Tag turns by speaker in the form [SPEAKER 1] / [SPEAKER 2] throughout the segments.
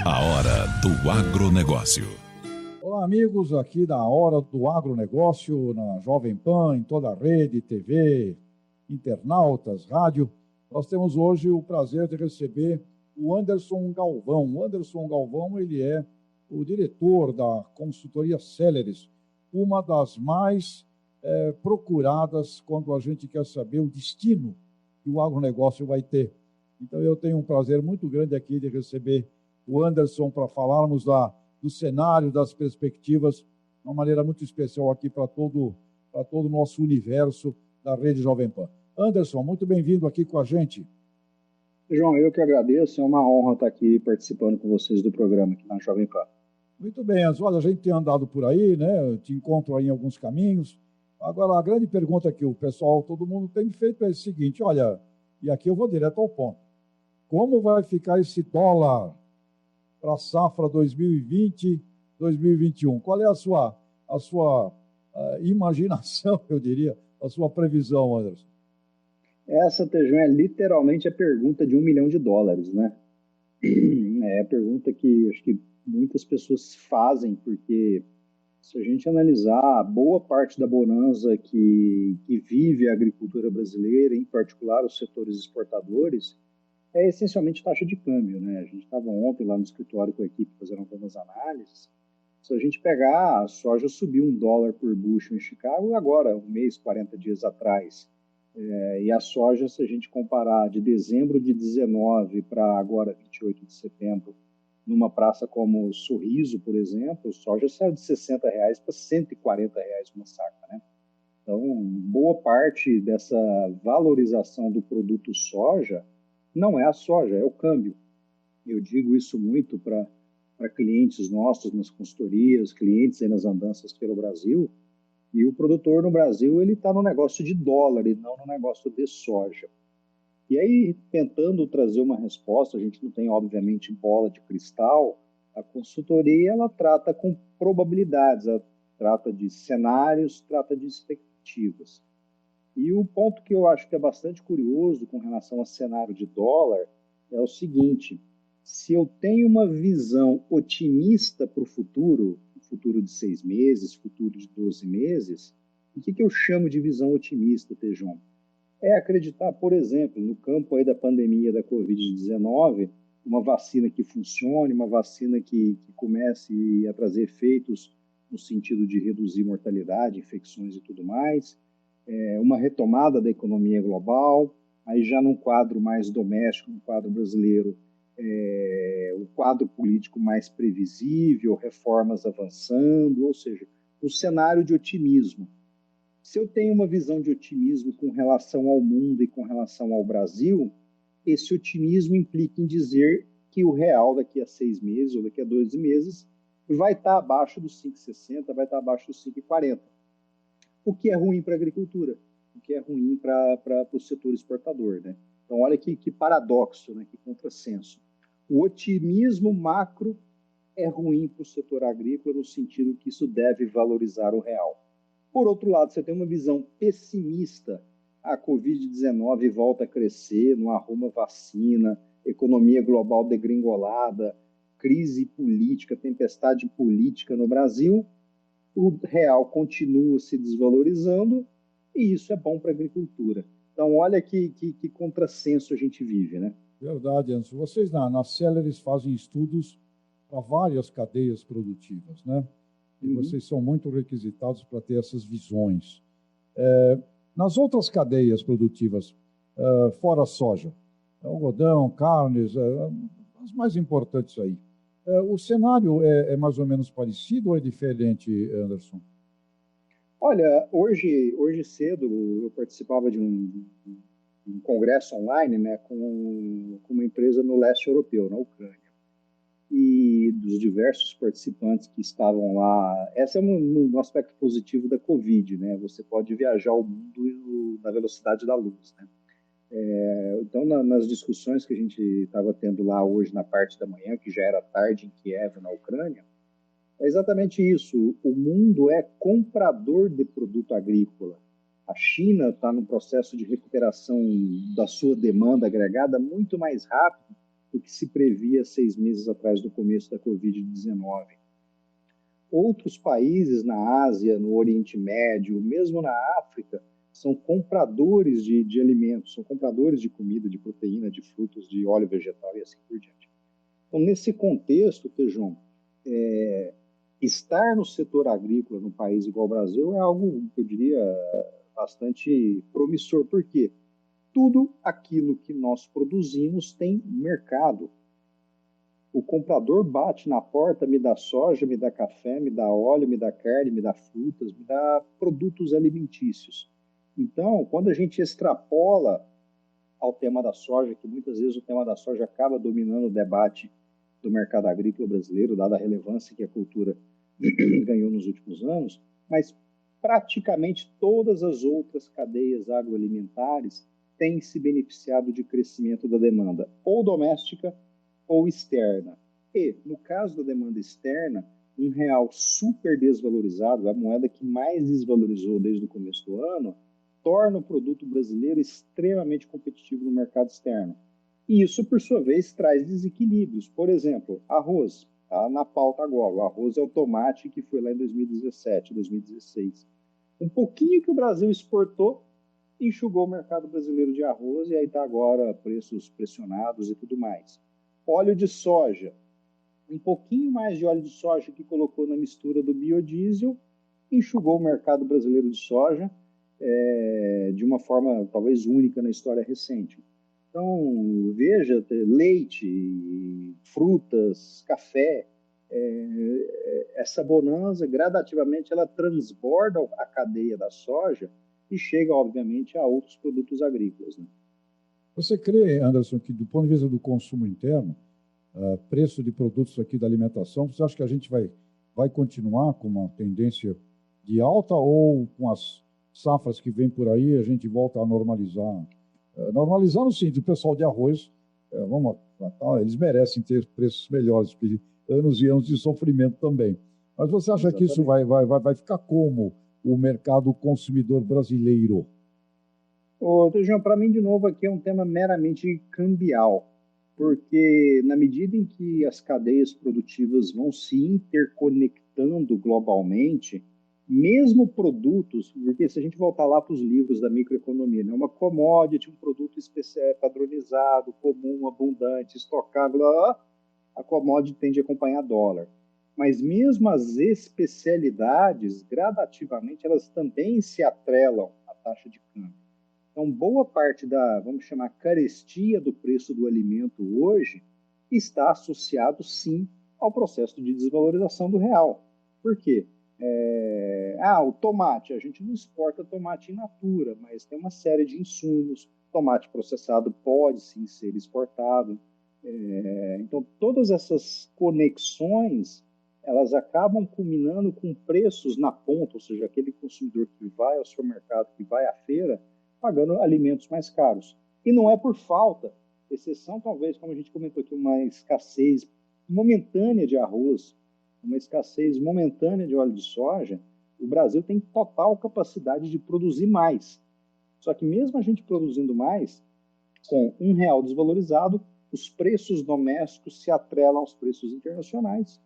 [SPEAKER 1] A Hora do Agronegócio.
[SPEAKER 2] Olá, amigos, aqui da Hora do Agronegócio, na Jovem Pan, em toda a rede, TV, internautas, rádio. Nós temos hoje o prazer de receber o Anderson Galvão. O Anderson Galvão, ele é o diretor da consultoria Celeris, uma das mais procuradas quando a gente quer saber o destino que o agronegócio vai ter. Então, eu tenho um prazer muito grande aqui de receber o Anderson para falarmos do cenário, das perspectivas, de uma maneira muito especial aqui para todo o nosso universo da Rede Jovem Pan. Anderson, muito bem-vindo aqui com a gente.
[SPEAKER 3] João, eu que agradeço, é uma honra estar aqui participando com vocês do programa aqui na Jovem Pan.
[SPEAKER 2] Muito bem, Anderson. Olha, a gente tem andado por aí, né? Eu te encontro aí em alguns caminhos. Agora, a grande pergunta que o pessoal, todo mundo tem feito é o seguinte, olha, e aqui eu vou direto ao ponto. Como vai ficar esse dólar para a safra 2020-2021? Qual é a sua imaginação, eu diria, a sua previsão, Anderson?
[SPEAKER 3] Essa, Tejão, é literalmente a pergunta de $1 milhão, né? É a pergunta que acho que muitas pessoas fazem, porque se a gente analisar boa parte da bonança que vive a agricultura brasileira, em particular os setores exportadores, é essencialmente taxa de câmbio, né? A gente estava ontem lá no escritório com a equipe fazendo algumas análises. Se a gente pegar, a soja subiu $1 por bushel em Chicago agora, um mês, 40 dias atrás. E a soja, se a gente comparar de dezembro de 19 para agora, 28 de setembro, numa praça como Sorriso, por exemplo, a soja saiu de R$60 para R$140 uma saca, né? Então, boa parte dessa valorização do produto soja não é a soja, é o câmbio. Eu digo isso muito para clientes nossos nas consultorias, clientes aí nas andanças pelo Brasil, e o produtor no Brasil ele está no negócio de dólar e não no negócio de soja. E aí, tentando trazer uma resposta, a gente não tem, obviamente, bola de cristal, a consultoria ela trata com probabilidades, ela trata de cenários, trata de expectativas. E o ponto que eu acho que é bastante curioso com relação ao cenário de dólar é o seguinte: se eu tenho uma visão otimista para o futuro de 6 meses, futuro de 12 meses, o que eu chamo de visão otimista, Tejon? É acreditar, por exemplo, no campo aí da pandemia da Covid-19, uma vacina que funcione, uma vacina que comece a trazer efeitos no sentido de reduzir mortalidade, infecções e tudo mais, uma retomada da economia global, aí já num quadro mais doméstico, no quadro brasileiro, o quadro político mais previsível, reformas avançando, ou seja, um cenário de otimismo. Se eu tenho uma visão de otimismo com relação ao mundo e com relação ao Brasil, esse otimismo implica em dizer que o real daqui a 6 meses ou daqui a 12 meses vai estar abaixo dos 5,60, vai estar abaixo dos 5,40. O que é ruim para a agricultura, o que é ruim para o setor exportador, né? Então, olha que paradoxo, né? Que contrassenso. O otimismo macro é ruim para o setor agrícola no sentido que isso deve valorizar o real. Por outro lado, você tem uma visão pessimista, a Covid-19 volta a crescer, não arruma vacina, economia global degringolada, crise política, tempestade política no Brasil, o real continua se desvalorizando e isso é bom para a agricultura. Então, olha que contrassenso a gente vive, né?
[SPEAKER 2] Verdade, Anderson. Vocês na Celeris fazem estudos para várias cadeias produtivas, né? E vocês são muito requisitados para ter essas visões. Nas outras cadeias produtivas, fora a soja, algodão, carnes, as mais importantes aí, o cenário é mais ou menos parecido ou é diferente, Anderson?
[SPEAKER 3] Olha, hoje cedo eu participava de um congresso online, né, com uma empresa no leste europeu, na Ucrânia. E dos diversos participantes que estavam lá, esse é um aspecto positivo da Covid, né? Você pode viajar o mundo na velocidade da luz, né? Então, nas discussões que a gente estava tendo lá hoje na parte da manhã, que já era tarde em Kiev, na Ucrânia, é exatamente isso. O mundo é comprador de produto agrícola. A China está no processo de recuperação da sua demanda agregada muito mais rápido do que se previa 6 meses atrás do começo da Covid-19. Outros países na Ásia, no Oriente Médio, mesmo na África, são compradores de alimentos, são compradores de comida, de proteína, de frutos, de óleo vegetal e assim por diante. Então, nesse contexto, Tejon, estar no setor agrícola num país igual ao Brasil é algo que eu diria bastante promissor, porque tudo aquilo que nós produzimos tem mercado. O comprador bate na porta, me dá soja, me dá café, me dá óleo, me dá carne, me dá frutas, me dá produtos alimentícios. Então, quando a gente extrapola ao tema da soja, que muitas vezes o tema da soja acaba dominando o debate do mercado agrícola brasileiro, dada a relevância que a cultura ganhou nos últimos anos, mas praticamente todas as outras cadeias agroalimentares têm se beneficiado de crescimento da demanda, ou doméstica ou externa. E, no caso da demanda externa, um real super desvalorizado, a moeda que mais desvalorizou desde o começo do ano, torna o produto brasileiro extremamente competitivo no mercado externo. E isso, por sua vez, traz desequilíbrios. Por exemplo, arroz, está na pauta agora. O arroz é o tomate que foi lá em 2017, 2016. Um pouquinho que o Brasil exportou, enxugou o mercado brasileiro de arroz e aí está agora preços pressionados e tudo mais. Óleo de soja, um pouquinho mais de óleo de soja que colocou na mistura do biodiesel, enxugou o mercado brasileiro de soja de uma forma talvez única na história recente. Então, veja, leite, frutas, café, essa bonança, gradativamente, ela transborda a cadeia da soja e chega, obviamente, a outros produtos agrícolas, né?
[SPEAKER 2] Você crê, Anderson, que do ponto de vista do consumo interno, preço de produtos aqui da alimentação, você acha que a gente vai continuar com uma tendência de alta ou com as safras que vem por aí a gente volta a normalizar? Normalizar no sentido, o pessoal de arroz, eles merecem ter preços melhores, porque anos e anos de sofrimento também. Mas você acha que isso vai ficar como o mercado consumidor brasileiro?
[SPEAKER 3] João, para mim, de novo, aqui é um tema meramente cambial, porque na medida em que as cadeias produtivas vão se interconectando globalmente, mesmo produtos, porque se a gente voltar lá para os livros da microeconomia, né, uma commodity, um produto especial, padronizado, comum, abundante, estocável, a commodity tende a acompanhar dólar. Mas mesmo as especialidades, gradativamente, elas também se atrelam à taxa de câmbio. Então, boa parte da, vamos chamar, carestia do preço do alimento hoje está associado, sim, ao processo de desvalorização do real. Por quê? O tomate, a gente não exporta tomate in natura, mas tem uma série de insumos. Tomate processado pode, sim, ser exportado. Então, todas essas conexões, elas acabam culminando com preços na ponta, ou seja, aquele consumidor que vai ao supermercado, que vai à feira, pagando alimentos mais caros. E não é por falta, exceção talvez, como a gente comentou aqui, uma escassez momentânea de arroz, uma escassez momentânea de óleo de soja, o Brasil tem total capacidade de produzir mais. Só que mesmo a gente produzindo mais, com R$ 1 desvalorizado, os preços domésticos se atrelam aos preços internacionais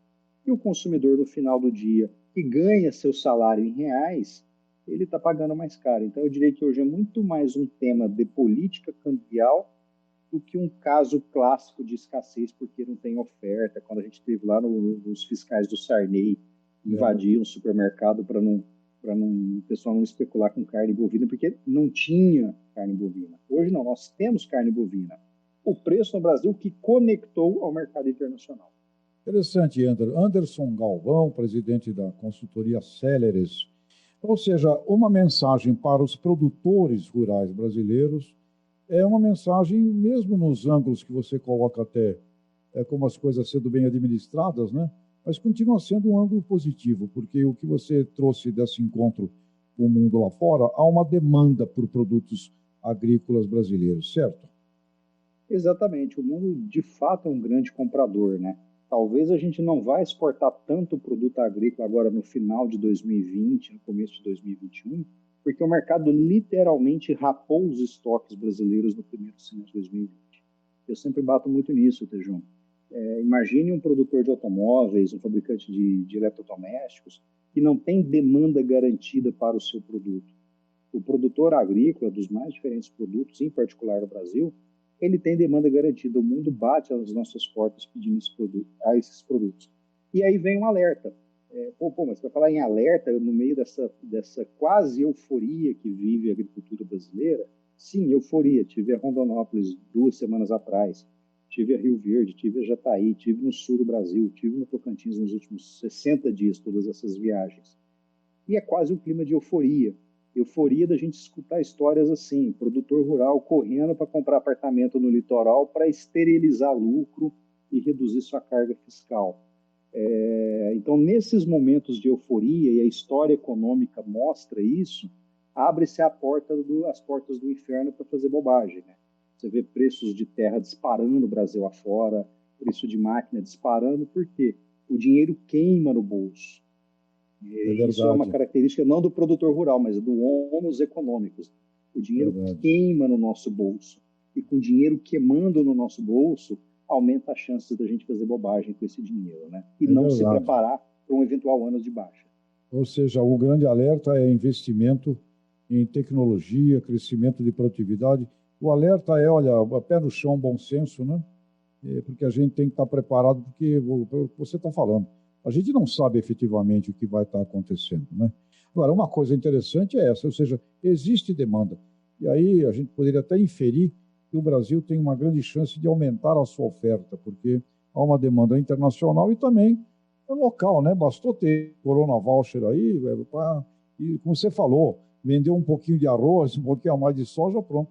[SPEAKER 3] e o consumidor no final do dia, que ganha seu salário em reais, ele está pagando mais caro. Então, eu diria que hoje é muito mais um tema de política cambial do que um caso clássico de escassez porque não tem oferta. Quando a gente teve lá nos fiscais do Sarney, invadiam o supermercado para o pessoal não especular com carne bovina, porque não tinha carne bovina. Hoje não, nós temos carne bovina. O preço no Brasil que conectou ao mercado internacional.
[SPEAKER 2] Interessante, Anderson Galvão, presidente da consultoria Céleres. Ou seja, uma mensagem para os produtores rurais brasileiros é uma mensagem, mesmo nos ângulos que você coloca até como as coisas sendo bem administradas, né? Mas continua sendo um ângulo positivo, porque o que você trouxe desse encontro com o mundo lá fora, há uma demanda por produtos agrícolas brasileiros, certo?
[SPEAKER 3] Exatamente, o mundo de fato é um grande comprador, né? Talvez a gente não vá exportar tanto produto agrícola agora no final de 2020, no começo de 2021, porque o mercado literalmente rapou os estoques brasileiros no primeiro semestre de 2020. Eu sempre bato muito nisso, Tejão. Imagine um produtor de automóveis, um fabricante de eletrodomésticos, que não tem demanda garantida para o seu produto. O produtor agrícola, dos mais diferentes produtos, em particular no Brasil, ele tem demanda garantida. O mundo bate às nossas portas pedindo esses produtos. E aí vem um alerta. Mas para falar em alerta, no meio dessa quase euforia que vive a agricultura brasileira, sim, euforia. Tive a Rondonópolis 2 semanas atrás, tive a Rio Verde, tive a Jataí, tive no sul do Brasil, tive no Tocantins nos últimos 60 dias, todas essas viagens. E é quase um clima de euforia. Euforia da gente escutar histórias assim, produtor rural correndo para comprar apartamento no litoral para esterilizar lucro e reduzir sua carga fiscal. Então, nesses momentos de euforia, e a história econômica mostra isso, abre-se as portas do inferno para fazer bobagem. Né? Você vê preços de terra disparando no Brasil afora, preço de máquina disparando, por quê? O dinheiro queima no bolso. Isso é uma característica não do produtor rural, mas do homus econômicos. O dinheiro queima no nosso bolso. E com o dinheiro queimando no nosso bolso, aumenta a chance da gente fazer bobagem com esse dinheiro, né? E não se preparar para um eventual ano de baixa.
[SPEAKER 2] Ou seja, o grande alerta é investimento em tecnologia, crescimento de produtividade. O alerta é, olha, pé no chão, bom senso, né? Porque a gente tem que estar preparado, porque você está falando. A gente não sabe efetivamente o que vai estar acontecendo, né? Agora, uma coisa interessante é essa, ou seja, existe demanda. E aí a gente poderia até inferir que o Brasil tem uma grande chance de aumentar a sua oferta, porque há uma demanda internacional e também local, né? Bastou ter Corona Voucher aí, e como você falou, vender um pouquinho de arroz, um pouquinho a mais de soja, pronto.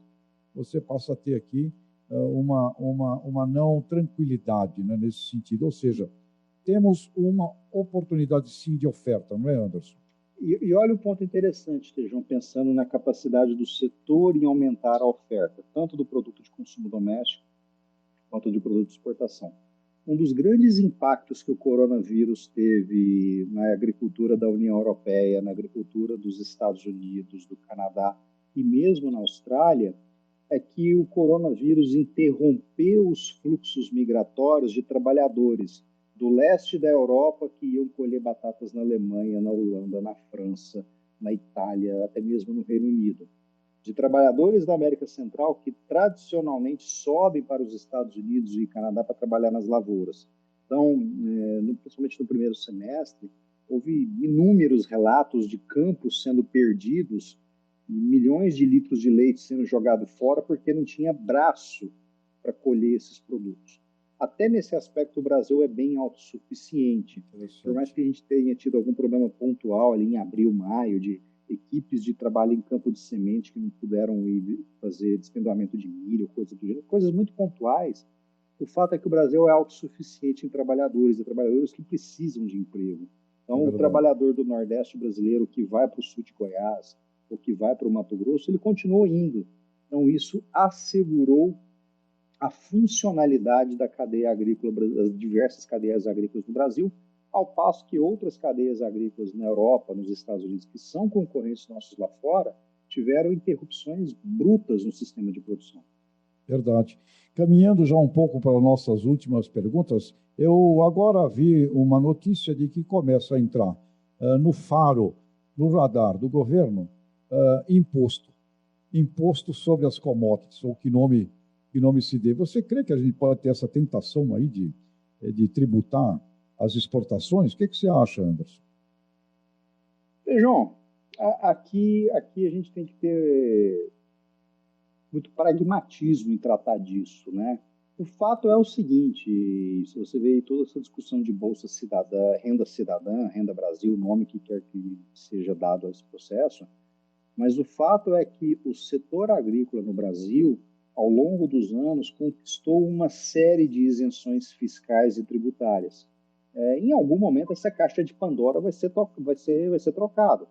[SPEAKER 2] Você passa a ter aqui uma não tranquilidade, né, nesse sentido. Ou seja, temos uma oportunidade, sim, de oferta, não é, Anderson?
[SPEAKER 3] E olha o ponto interessante, Tejão, pensando na capacidade do setor em aumentar a oferta, tanto do produto de consumo doméstico quanto do produto de exportação. Um dos grandes impactos que o coronavírus teve na agricultura da União Europeia, na agricultura dos Estados Unidos, do Canadá e mesmo na Austrália, é que o coronavírus interrompeu os fluxos migratórios de trabalhadores do leste da Europa que iam colher batatas na Alemanha, na Holanda, na França, na Itália, até mesmo no Reino Unido. De trabalhadores da América Central que tradicionalmente sobem para os Estados Unidos e Canadá para trabalhar nas lavouras. Então, principalmente no primeiro semestre, houve inúmeros relatos de campos sendo perdidos, milhões de litros de leite sendo jogado fora porque não tinha braço para colher esses produtos. Até nesse aspecto, o Brasil é bem autossuficiente. Por mais que a gente tenha tido algum problema pontual ali em abril, maio, de equipes de trabalho em campo de semente que não puderam ir fazer despendoamento de milho, coisas muito pontuais, o fato é que o Brasil é autossuficiente em trabalhadores, e trabalhadores que precisam de emprego. Então, o trabalhador do Nordeste brasileiro que vai para o sul de Goiás ou que vai para o Mato Grosso, ele continua indo. Então, isso assegurou a funcionalidade da cadeia agrícola, das diversas cadeias agrícolas no Brasil, ao passo que outras cadeias agrícolas na Europa, nos Estados Unidos, que são concorrentes nossos lá fora, tiveram interrupções brutas no sistema de produção.
[SPEAKER 2] Verdade. Caminhando já um pouco para nossas últimas perguntas, eu agora vi uma notícia de que começa a entrar no faro, no radar do governo, imposto sobre as commodities, ou que nome se dê. Você crê que a gente pode ter essa tentação aí de tributar as exportações? O que você acha, Anderson?
[SPEAKER 3] João, aqui a gente tem que ter muito pragmatismo em tratar disso, né? O fato é o seguinte, se você vê toda essa discussão de Bolsa Cidadã, Renda Brasil, o nome que quer que seja dado a esse processo, mas o fato é que o setor agrícola no Brasil, ao longo dos anos, conquistou uma série de isenções fiscais e tributárias. Em algum momento, essa caixa de Pandora vai ser trocada.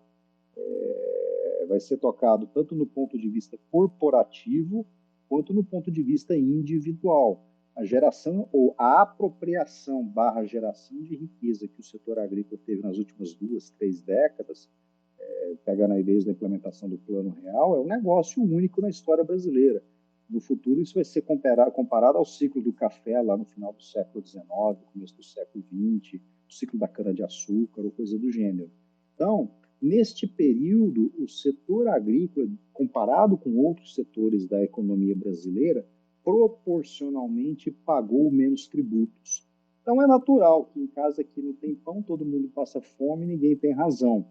[SPEAKER 3] Vai ser tocado tanto no ponto de vista corporativo quanto no ponto de vista individual. A geração ou a apropriação / geração de riqueza que o setor agrícola teve nas últimas 2, 3 décadas, pegando aí desde a implementação do Plano Real, é um negócio único na história brasileira. No futuro, isso vai ser comparado ao ciclo do café lá no final do século XIX, começo do século XX, o ciclo da cana-de-açúcar ou coisa do gênero. Então, neste período, o setor agrícola, comparado com outros setores da economia brasileira, proporcionalmente pagou menos tributos. Então, é natural que em casa que não tem pão, todo mundo passa fome, ninguém tem razão.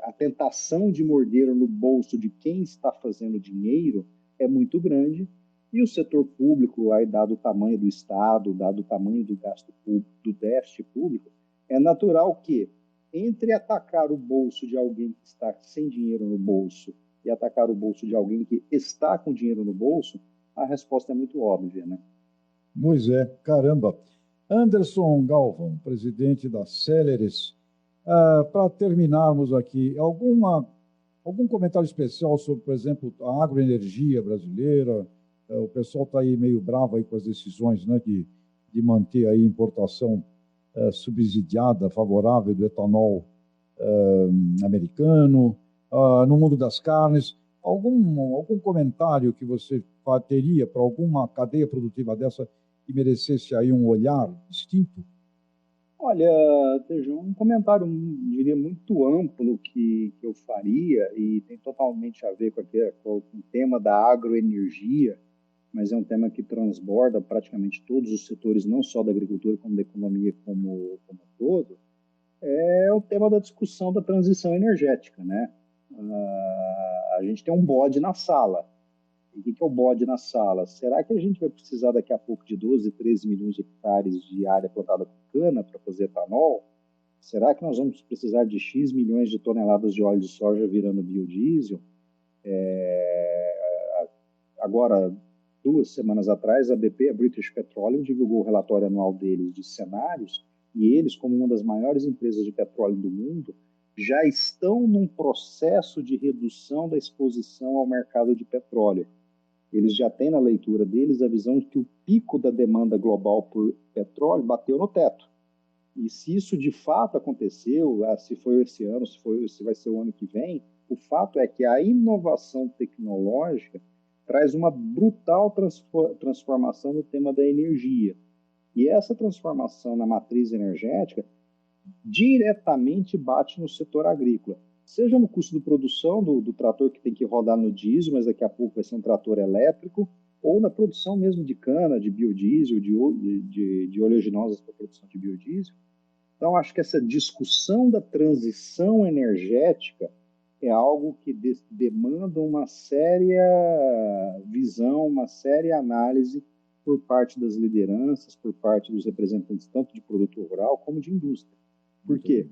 [SPEAKER 3] A tentação de morder no bolso de quem está fazendo dinheiro é muito grande, e o setor público, aí, dado o tamanho do Estado, dado o tamanho do gasto público, do déficit público, é natural que, entre atacar o bolso de alguém que está sem dinheiro no bolso e atacar o bolso de alguém que está com dinheiro no bolso, a resposta é muito óbvia, né?
[SPEAKER 2] Pois é, caramba. Anderson Galvão, presidente da Celeres, para terminarmos aqui, algum comentário especial sobre, por exemplo, a agroenergia brasileira? O pessoal está aí meio bravo aí com as decisões, né, de manter aí a importação subsidiada, favorável do etanol americano, no mundo das carnes. Algum comentário que você teria para alguma cadeia produtiva dessa que merecesse aí um olhar distinto?
[SPEAKER 3] Olha, Tejão, um comentário, diria, muito amplo que eu faria, e tem totalmente a ver com o tema da agroenergia, mas é um tema que transborda praticamente todos os setores, não só da agricultura, como da economia como um todo, é o tema da discussão da transição energética, né? A gente tem um bode na sala. E o que é o bode na sala? Será que a gente vai precisar daqui a pouco de 12, 13 milhões de hectares de área plantada com cana para fazer etanol? Será que nós vamos precisar de X milhões de toneladas de óleo de soja virando biodiesel? Agora, 2 semanas atrás, a BP, a British Petroleum, divulgou o relatório anual deles de cenários, e eles, como uma das maiores empresas de petróleo do mundo, já estão num processo de redução da exposição ao mercado de petróleo. Eles já têm na leitura deles a visão de que o pico da demanda global por petróleo bateu no teto. E se isso de fato aconteceu, se foi esse ano, se vai ser o ano que vem, o fato é que a inovação tecnológica traz uma brutal transformação no tema da energia. E essa transformação na matriz energética diretamente bate no setor agrícola, seja no custo de produção do trator que tem que rodar no diesel, mas daqui a pouco vai ser um trator elétrico, ou na produção mesmo de cana, de biodiesel, de oleaginosas para a produção de biodiesel. Então, acho que essa discussão da transição energética é algo que demanda uma séria visão, uma séria análise por parte das lideranças, por parte dos representantes tanto de produto rural como de indústria. Por quê?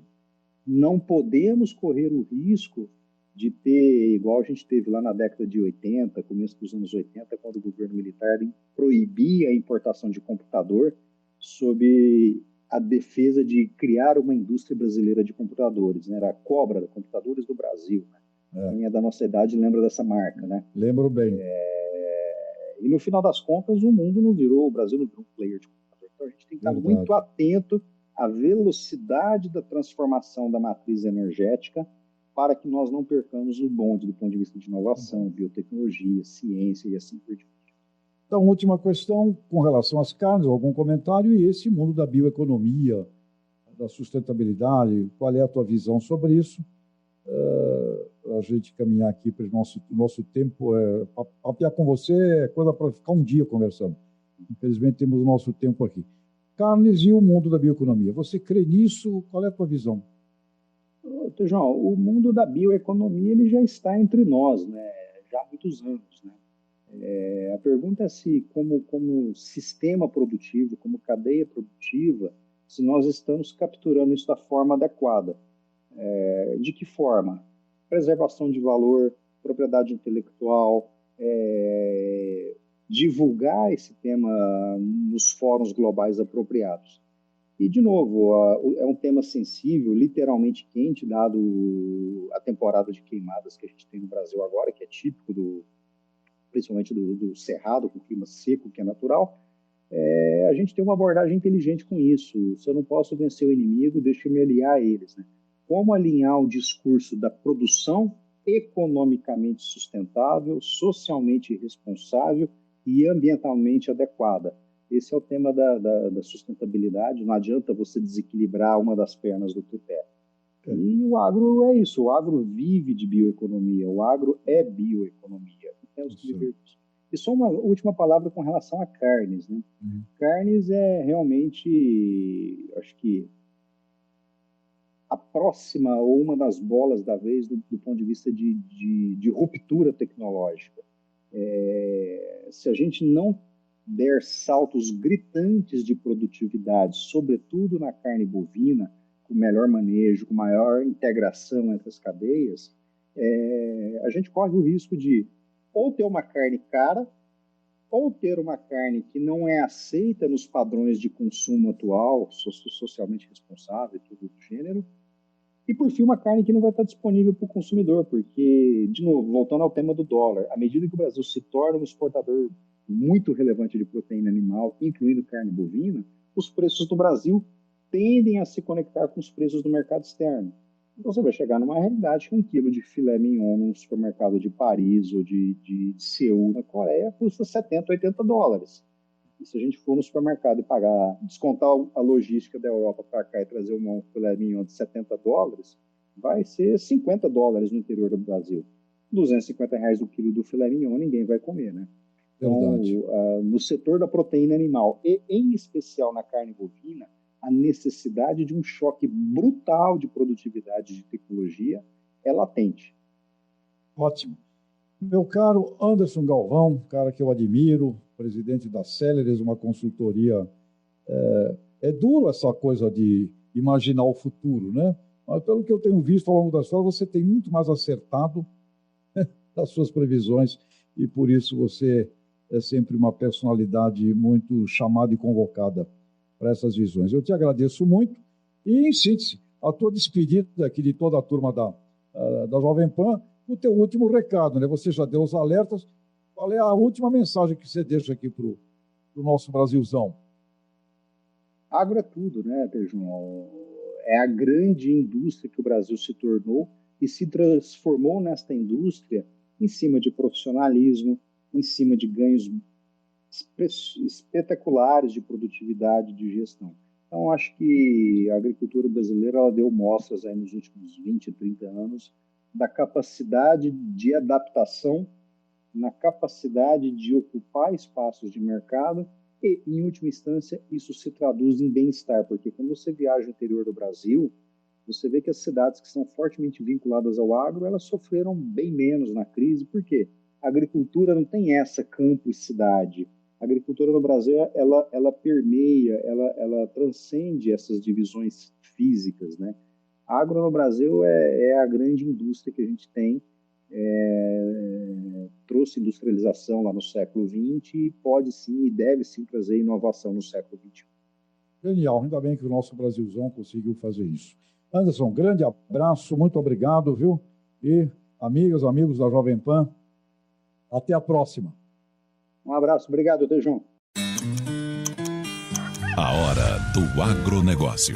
[SPEAKER 3] Não podemos correr o risco de ter, igual a gente teve lá na década de 80, começo dos anos 80, quando o governo militar proibia a importação de computador sob a defesa de criar uma indústria brasileira de computadores, né? Era a Cobra, Computadores do Brasil. Né? Quem é da nossa idade lembra dessa marca, né?
[SPEAKER 2] Lembro bem.
[SPEAKER 3] E no final das contas, o mundo não virou, o Brasil não virou um player de computador. Então a gente tem que estar muito atento à velocidade da transformação da matriz energética para que nós não percamos o bonde do ponto de vista de inovação, biotecnologia, ciência e assim por diante.
[SPEAKER 2] Então, última questão com relação às carnes, algum comentário, e esse mundo da bioeconomia, da sustentabilidade, qual é a tua visão sobre isso? A gente caminhar aqui para o nosso tempo, papear com você é coisa para ficar um dia conversando. Infelizmente, temos o nosso tempo aqui. Carnes e o mundo da bioeconomia. Você crê nisso? Qual é a tua visão?
[SPEAKER 3] João, o mundo da bioeconomia ele já está entre nós, né? Já há muitos anos. Né? A pergunta é se, como sistema produtivo, como cadeia produtiva, se nós estamos capturando isso da forma adequada. De que forma? Preservação de valor, propriedade intelectual, divulgar esse tema nos fóruns globais apropriados. E, de novo, é um tema sensível, literalmente quente, dado a temporada de queimadas que a gente tem no Brasil agora, que é típico principalmente do Cerrado, com clima seco, que é natural. A gente tem uma abordagem inteligente com isso. Se eu não posso vencer o inimigo, deixa eu me aliar a eles. Né? Como alinhar o discurso da produção economicamente sustentável, socialmente responsável e ambientalmente adequada. Esse é o tema da sustentabilidade. Não adianta você desequilibrar uma das pernas do tripé. E o agro é isso. O agro vive de bioeconomia. O agro é bioeconomia. Temos que viver disso. E só uma última palavra com relação a carnes, né? Carnes é realmente, acho que, a próxima ou uma das bolas da vez do ponto de vista de ruptura tecnológica. Se a gente não der saltos gritantes de produtividade, sobretudo na carne bovina, com melhor manejo, com maior integração entre as cadeias, a gente corre o risco de ou ter uma carne cara, ou ter uma carne que não é aceita nos padrões de consumo atual, socialmente responsável e tudo do gênero, e, por fim, uma carne que não vai estar disponível para o consumidor, porque, de novo, voltando ao tema do dólar, à medida que o Brasil se torna um exportador muito relevante de proteína animal, incluindo carne bovina, os preços do Brasil tendem a se conectar com os preços do mercado externo. Então, você vai chegar numa realidade que 1 quilo de filé mignon num supermercado de Paris ou de Seul, na Coreia, custa 70, 80 dólares. E se a gente for no supermercado e descontar a logística da Europa para cá e trazer um filé mignon de 70 dólares, vai ser 50 dólares no interior do Brasil. R$250 o quilo do filé mignon ninguém vai comer, né? Então, no setor da proteína animal, e em especial na carne bovina, a necessidade de um choque brutal de produtividade de tecnologia é latente.
[SPEAKER 2] Ótimo. Meu caro Anderson Galvão, cara que eu admiro, presidente da Celeres, uma consultoria. É duro essa coisa de imaginar o futuro, né? Mas pelo que eu tenho visto ao longo da história, você tem muito mais acertado das suas previsões e por isso você é sempre uma personalidade muito chamada e convocada para essas visões. Eu te agradeço muito e, em síntese, a tua despedida aqui de toda a turma da Jovem Pan, o teu último recado, né? Você já deu os alertas. Qual é a última mensagem que você deixa aqui para o nosso Brasilzão?
[SPEAKER 3] Agro é tudo, né, Tejão? É a grande indústria que o Brasil se tornou e se transformou nesta indústria em cima de profissionalismo, em cima de ganhos espetaculares de produtividade e de gestão. Então, acho que a agricultura brasileira ela deu mostras aí nos últimos 20, 30 anos da capacidade de adaptação, na capacidade de ocupar espaços de mercado e, em última instância, isso se traduz em bem-estar, porque quando você viaja no interior do Brasil, você vê que as cidades que são fortemente vinculadas ao agro, elas sofreram bem menos na crise. Por quê? A agricultura não tem essa campo e cidade. A agricultura no Brasil, ela permeia, ela transcende essas divisões físicas, né? A agro no Brasil é a grande indústria que a gente tem, trouxe industrialização lá no século XX e pode sim e deve sim trazer inovação no século XXI.
[SPEAKER 2] Genial, ainda bem que o nosso Brasilzão conseguiu fazer isso. Anderson, grande abraço, muito obrigado, viu? E amigas, amigos da Jovem Pan, até a próxima.
[SPEAKER 3] Um abraço, obrigado, Tejão.
[SPEAKER 1] A hora do agronegócio.